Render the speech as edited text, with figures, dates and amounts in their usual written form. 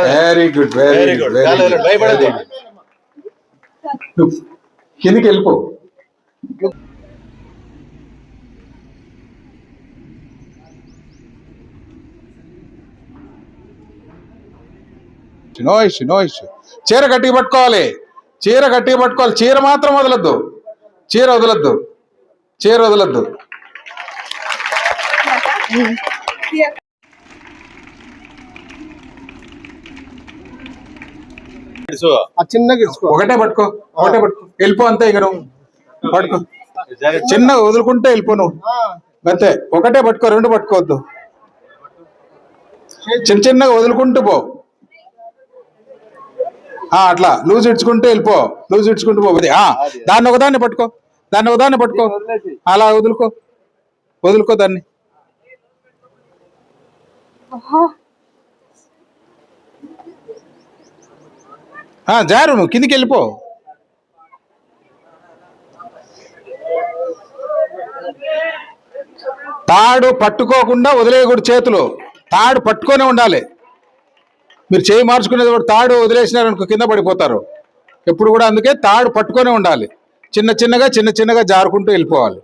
Very good very good భయపడదు. కిందికి వెళ్ళిపో. No issue no issue. చీర గట్టిగా పట్టుకోవాలి, చీర గట్టిగా పట్టుకోవాలి. చీర మాత్రం వదలొద్దు, చీర వదలొద్దు, చీర వదలొద్దు. ఒకటే పట్టుకో, ఒకటే పట్టుకో, వెళ్ళిపో అంతే. ఇక నువ్వు పట్టుకో, చిన్నగా వదులుకుంటే వెళ్ళిపో నువ్వు అంతే. ఒకటే పట్టుకో, రెండు పట్టుకోవద్దు. చిన్న చిన్నగా వదులుకుంటూ పో. అట్లా లూజ్ ఇడ్చుకుంటూ వెళ్ళిపో, లూజ్ ఇడ్చుకుంటూ పో. దాన్ని ఒకదాన్ని పట్టుకో, దాన్ని ఒకదాన్ని పట్టుకో, అలా వదులుకో, వదులుకో దాన్ని. జారు, నువ్వు కిందికి వెళ్ళిపో. తాడు పట్టుకోకుండా వదిలేయకూడదు. చేతులు తాడు పట్టుకొనే ఉండాలి. మీరు చేయి మార్చుకునేది కూడా తాడు వదిలేసినారనుకో కింద పడిపోతారు ఎప్పుడు కూడా. అందుకే తాడు పట్టుకొనే ఉండాలి. చిన్న చిన్నగా జారుకుంటూ వెళ్ళిపోవాలి.